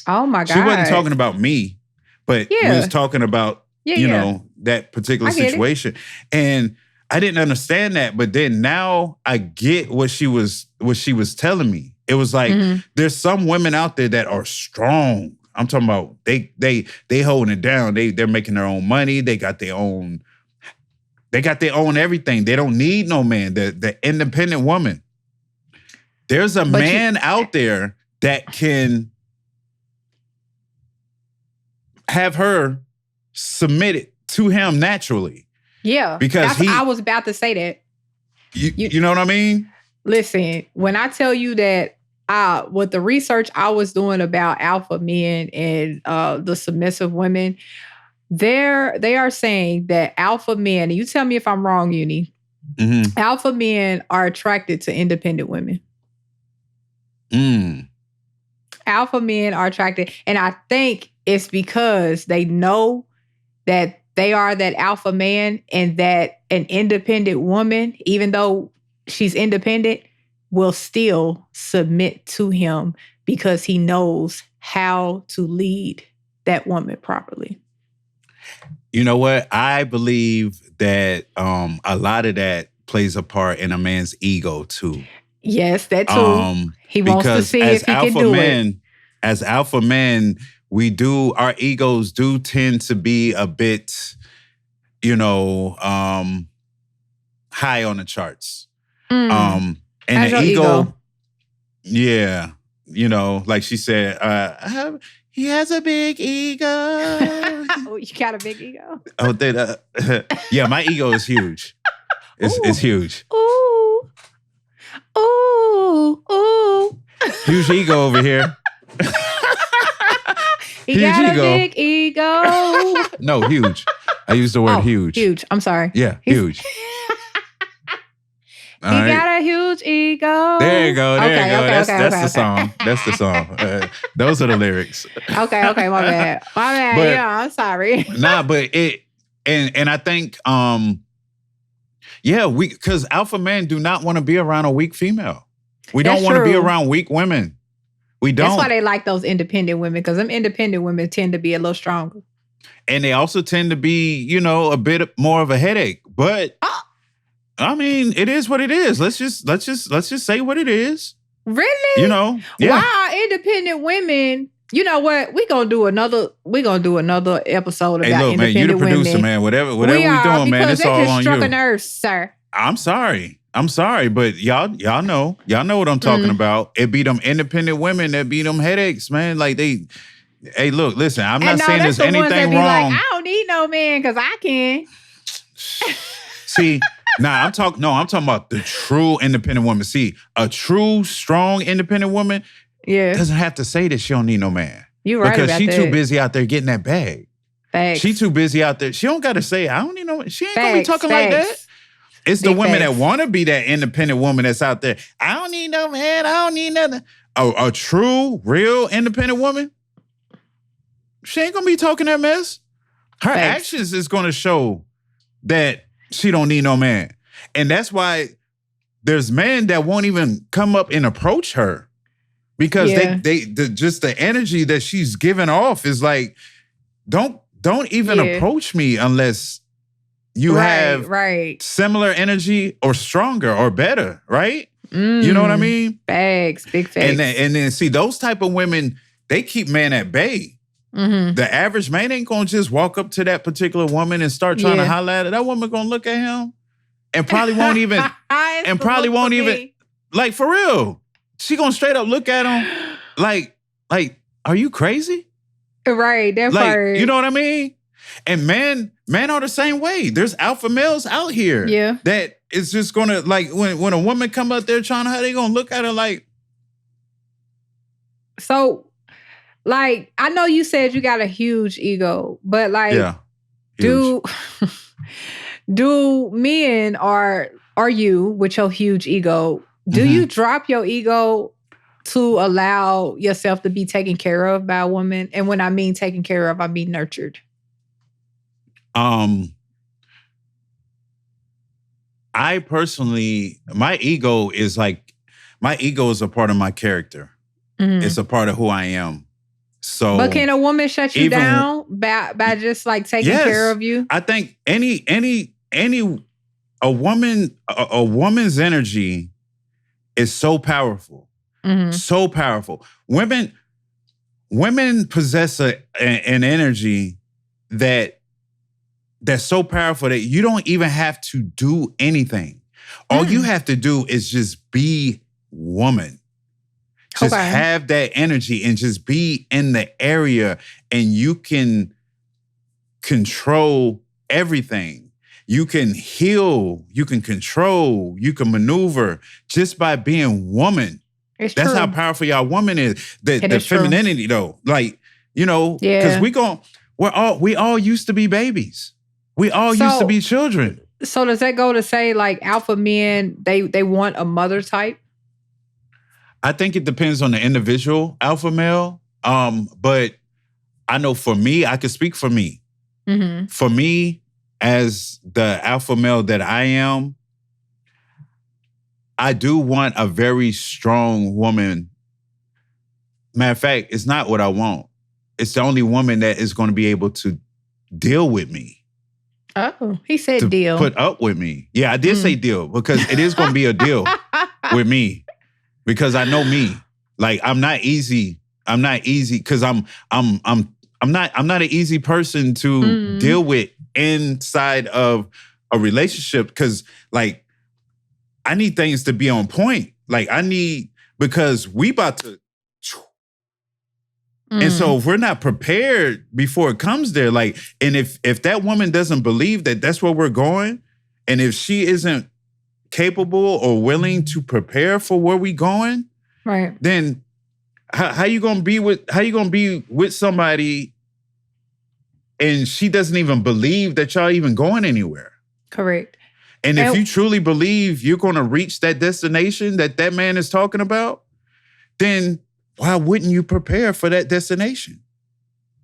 Oh my God. She wasn't talking about me, but we was talking about, you know, that particular situation. And I didn't understand that, but then now I get what she was telling me. It was like, there's some women out there that are strong. I'm talking about they holding it down. They're making their own money. They got their own everything. They don't need no man. The independent woman. There's a man out there that can have her submitted to him naturally. Yeah. Because I was about to say that. You know what I mean? Listen, when I tell you that with the research I was doing about alpha men and the submissive women, they are saying that alpha men, and you tell me if I'm wrong, Uni, alpha men are attracted to independent women. Alpha men are attracted. And I think it's because they know that they are that alpha man, and that an independent woman, even though she's independent, will still submit to him because he knows how to lead that woman properly. You know what? I believe that a lot of that plays a part in a man's ego too. Yes, that too. He wants to see if he can do it. As alpha men, our egos do tend to be a bit, you know, high on the charts. And the ego, yeah, you know, like she said, he has a big ego. Oh, you got a big ego? Yeah, my ego is huge. It's huge. Ooh. Ooh. Ooh. Huge ego over here. He huge got ego. A big ego. No, huge. I used the word huge. Huge. I'm sorry. Yeah, huge. He got a huge ego. There you go. There you go. That's the song. That's the song. Those are the lyrics. Okay. My bad. But, yeah, I'm sorry. Nah, but and I think because alpha men do not want to be around a weak female. We don't want to be around weak women. We don't. That's why they like those independent women, because them independent women tend to be a little stronger. And they also tend to be, you know, a bit more of a headache. But I mean, it is what it is. Let's just say what it is. Really? You know? Yeah. Why are independent women? You know what? We're gonna do another episode about independent women. Hey, look, man, you the producer, man. Whatever we doing, man, it's all on you. Because they just struck a nerve, sir. I'm sorry, but y'all know what I'm talking about. It be them independent women that be them headaches, man. Like hey, look, listen, I'm not saying there's anything wrong. Like, I don't need no man because I can. See, I'm talking about the true independent woman. See, a true, strong, independent woman doesn't have to say that she don't need no man. You're right about that. Because she too busy out there getting that bag. Facts. She too busy out there. She don't got to say, I don't need no man. She ain't going to be talking like that. It's the women that want to be that independent woman that's out there. I don't need no man. I don't need nothing. A true, real independent woman, she ain't going to be talking that mess. Her actions is going to show that she don't need no man. And that's why there's men that won't even come up and approach her, because just the energy that she's giving off is like, don't even approach me unless you have similar energy or stronger or better, right? You know what I mean? Facts, big facts. And then see, those type of women, they keep men at bay. The average man ain't gonna just walk up to that particular woman and start trying to holler at her. That woman gonna look at him and probably won't even, like, for real. She gonna straight up look at him like, are you crazy? Right, that like, part. You know what I mean? And men are the same way. There's alpha males out here. Yeah. That is just gonna, like, when a woman come up there trying to, how they gonna look at her like. So, like, I know you said you got a huge ego, but like, Yeah. do men are you with your huge ego, do you drop your ego to allow yourself to be taken care of by a woman? And when I mean taken care of, I mean nurtured. I personally, my ego is a part of my character. It's a part of who I am. So, but can a woman shut you down by just like taking care of you? I think a woman's energy is so powerful. So powerful. Women possess an energy that's so powerful that you don't even have to do anything. All you have to do is just be woman. Just have that energy and just be in the area, and you can control everything. You can heal, you can control, you can maneuver just by being woman. That's true. How powerful y'all woman is. The femininity, though. Like, because we all used to be babies. We all used to be children. So does that go to say, like, alpha men, they want a mother type? I think it depends on the individual alpha male. But I know for me, I can speak for me. For me, as the alpha male that I am, I do want a very strong woman. Matter of fact, it's not what I want. It's the only woman that is going to be able to deal with me. Oh, he said deal. Put up with me. Yeah, I did say deal, because it is going to be a deal with me. Because I know me. Like, I'm not easy because I'm not an easy person to deal with inside of a relationship, because, like, I need things to be on point. Like, because we about to. And so if we're not prepared before it comes there, like, and if that woman doesn't believe that that's where we're going, and if she isn't capable or willing to prepare for where we going, right? Then how you gonna be with somebody and she doesn't even believe that y'all even going anywhere? Correct. And if you truly believe you're gonna reach that destination that man is talking about, then why wouldn't you prepare for that destination?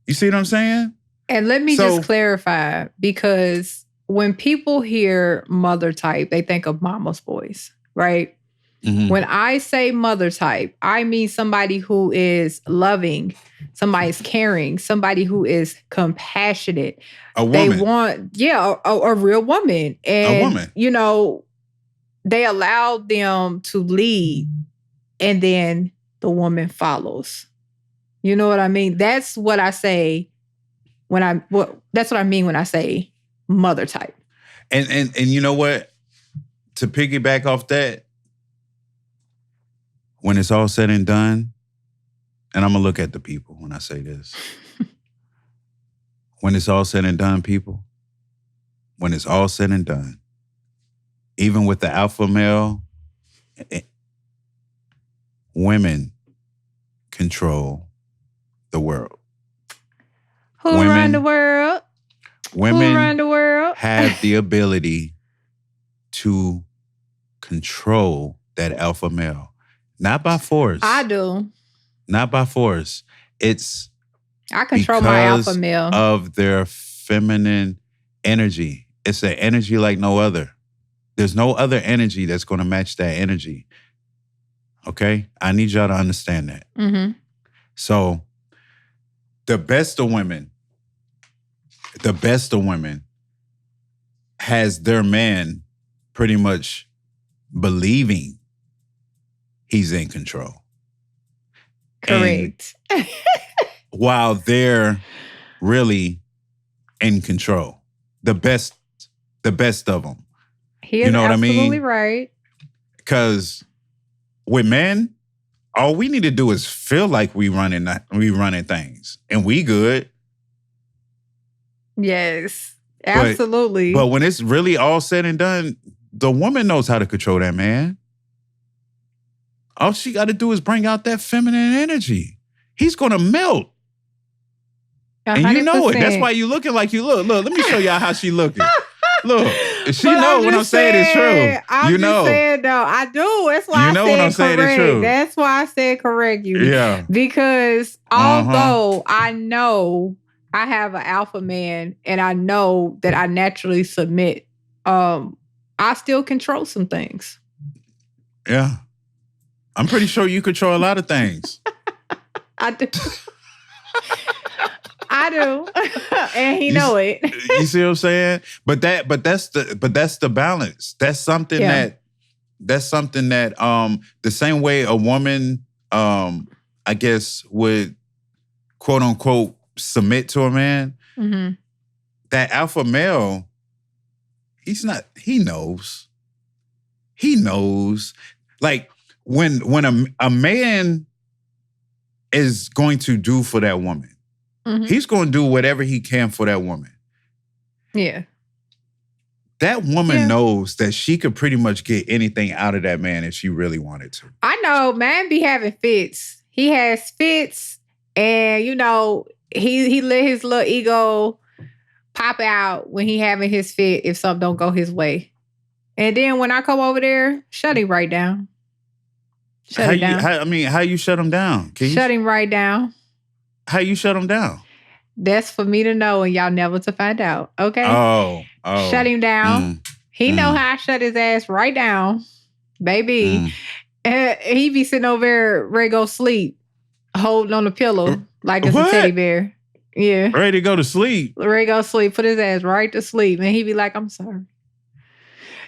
You see what I'm saying? And let me just clarify, because when people hear mother type, they think of mama's boys, right? When I say mother type, I mean somebody who is loving, somebody is caring, somebody who is compassionate. A woman. They want, a real woman. And, a woman. They allow them to lead, and then the woman follows. You know what I mean? That's what I say that's what I mean when I say mother type. And you know what? To piggyback off that, when it's all said and done, and I'm going to look at the people when I say this. When it's all said and done, people, when it's all said and done, even with the alpha male, women control the world. Who run the world? Women Who run the world? have the ability to control that alpha male. Not by force. I do. Not by force. I control my alpha male. Of their feminine energy. It's an energy like no other. There's no other energy that's going to match that energy. Okay? I need y'all to understand that. So, the best of women has their man pretty much believing he's in control. Correct. While they're really in control. The best of them. He is absolutely right. Because with men, all we need to do is feel like we running things. And we good. Yes. But Absolutely. when it's really all said and done, the woman knows how to control that man. All she got to do is bring out that feminine energy. He's going to melt. 100%. And you know it. That's why you looking like you look. Look, let me show y'all how she looking. Look, she know what I'm saying is true. I'm just saying, though, I do. That's why I said what I'm saying is true. That's why I said correct you. Yeah. Because although I know I have an alpha man and I know that I naturally submit, I still control some things. Yeah. I'm pretty sure you control a lot of things. I do. I do. And he know it. You see what I'm saying? But that's the balance. That's something that the same way a woman I guess would quote unquote submit to a man, that alpha male, he knows. He knows. Like when a man is going to do for that woman, he's going to do whatever he can for that woman. Yeah. That woman knows that she could pretty much get anything out of that man if she really wanted to. I know, man be having fits. He has fits and, you know, he let his little ego pop out when he having his fit if something don't go his way. And then when I come over there, shut him right down. Shut him down. How you shut him down? Shut him right down. How you shut him down? That's for me to know and y'all never to find out. Okay? Oh. Shut him down. He know how I shut his ass right down. Baby. He be sitting over there ready to go sleep, holding on the pillow like it's a teddy bear. Yeah. Ready to go to sleep. Ready to go sleep. Put his ass right to sleep. And he be like, I'm sorry.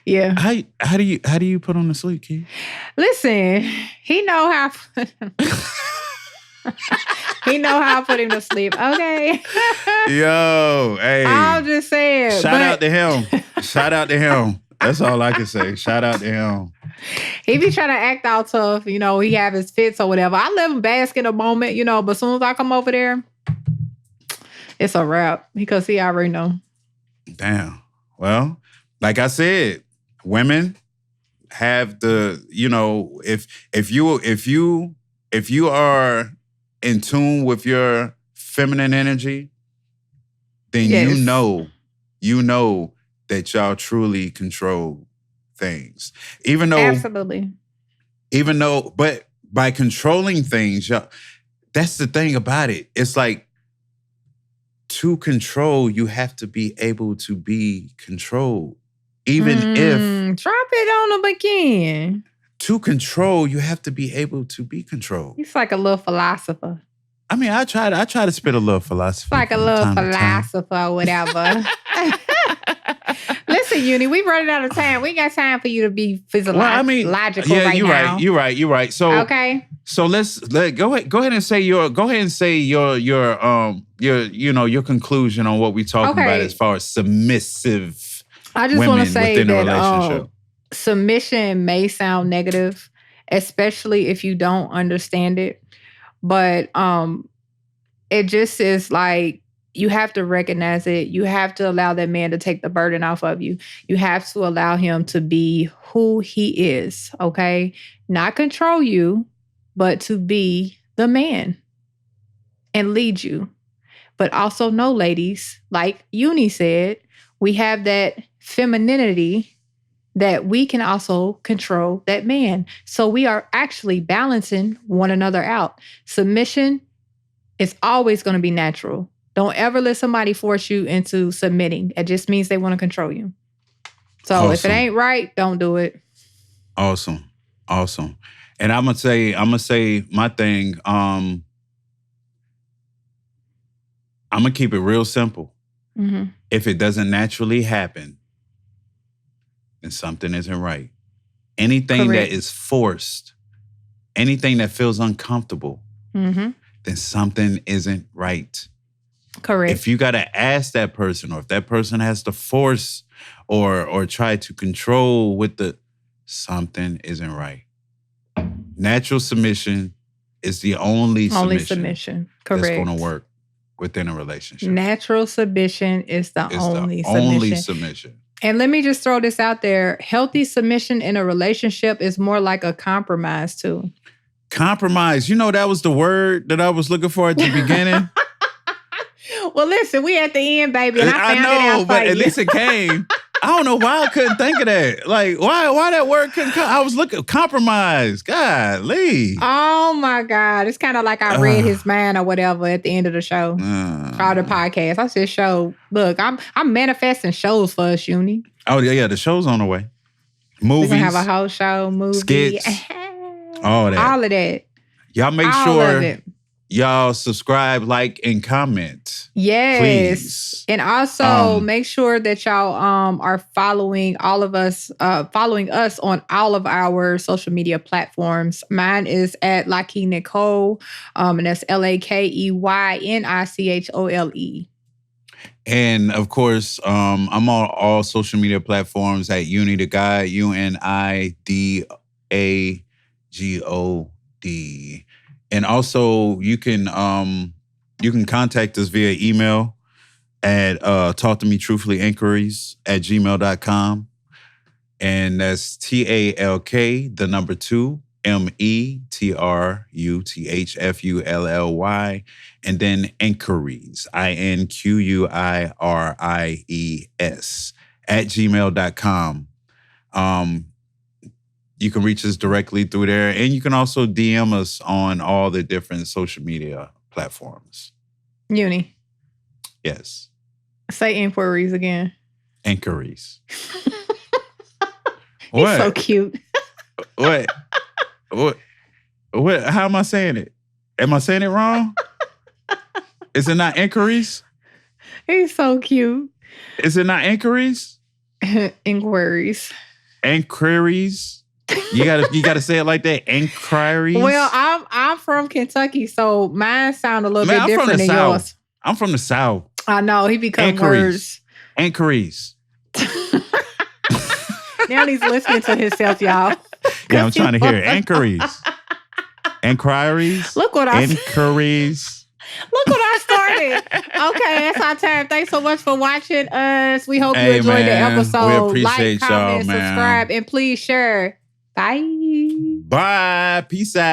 Yeah. How do you put on to sleep, Keith? Listen, he know how he know how I put him to sleep. Okay. Yo, hey. I'm just saying. Shout out to him. Shout out to him. That's all I can say. Shout out to him. He be trying to act all tough. You know, he have his fits or whatever. I let him bask in a moment, you know, but as soon as I come over there, it's a wrap because he already know. Damn. Well, like I said, women have the, you know, if you are in tune with your feminine energy, then you know that y'all truly control things. Absolutely. But by controlling things, y'all, that's the thing about it. It's like, to control, you have to be able to be controlled. Even if... Drop it on them again. To control, you have to be able to be controlled. He's like a little philosopher. I mean, I try to spit a little philosophy. It's like a little philosopher or whatever. Listen, Uni, we running out of time. We ain't got time for you to be logical right now. You're right. So okay. So go ahead and say your conclusion on what we talking about as far as submissive. I just want to say that submission may sound negative, especially if you don't understand it. But it just is like, you have to recognize it. You have to allow that man to take the burden off of you. You have to allow him to be who he is, okay? Not control you, but to be the man and lead you. But also know, ladies, like Uni said, we have that femininity that we can also control that man. So we are actually balancing one another out. Submission is always going to be natural. Don't ever let somebody force you into submitting. It just means they want to control you. So if it ain't right, don't do it. Awesome. And I'm gonna say my thing. I'm gonna keep it real simple. Mm-hmm. If it doesn't naturally happen, then something isn't right. Anything that is forced, anything that feels uncomfortable, then something isn't right. Correct. If you got to ask that person, or if that person has to force or try to control with something isn't right. Natural submission is the only submission Correct. that's going to work. within a relationship. Natural submission is the It's only the only submission. submission. And let me just throw this out there. Healthy submission in a relationship is more like a compromise too. Compromise. You know, that was the word that I was looking for at the beginning. Well, listen, we at the end, baby, and I found it out but for at you. least it came. I don't know why I couldn't think of that. Like, why that word couldn't come? I was looking, compromise. Golly. Oh my God. It's kind of like I read his mind or whatever at the end of the show. Or the podcast. I said show. Look, I'm manifesting shows for us, Uni. Oh, yeah, the show's on the way. Movies. We're going to have a whole show, movie. Skits. All that. All of that. Y'all make all sure of it. y'all subscribe, like, and comment. Yes. Please. And also make sure that y'all are following all of us, following us on all of our social media platforms. Mine is at Lakey Nicole, and that's LakeyNichole. And of course, I'm on all social media platforms at Uni the God, UNIDAGOD. And also you can contact us via email at talktometruthfully@gmail.com. And that's TALK, the number 2, METRUTHFULLY, and then inquiries, INQUIRIES @gmail.com. You can reach us directly through there, and you can also DM us on all the different social media platforms. Uni. Yes. Say inquiries again. Inquiries. He's What? so cute. What? How am I saying it? Am I saying it wrong? Is it not inquiries? He's so cute. Is it not inquiries? Inquiries. Inquiries? You gotta say it like that. Inquiries. Well, I'm from Kentucky, so mine sound a little bit I'm different from the than South. yours. I'm from the South. I know he become words. Inquiries. Now he's listening to himself, y'all. Yeah, I'm trying to hear it. Inquiries. Inquiries. Look what I Inquiries. Look what I started. Okay, that's our time. Thanks so much for watching us. We hope you Hey, enjoyed the man. episode. We appreciate like, y'all, comment, man. subscribe, and please share. Bye. Bye. Peace out.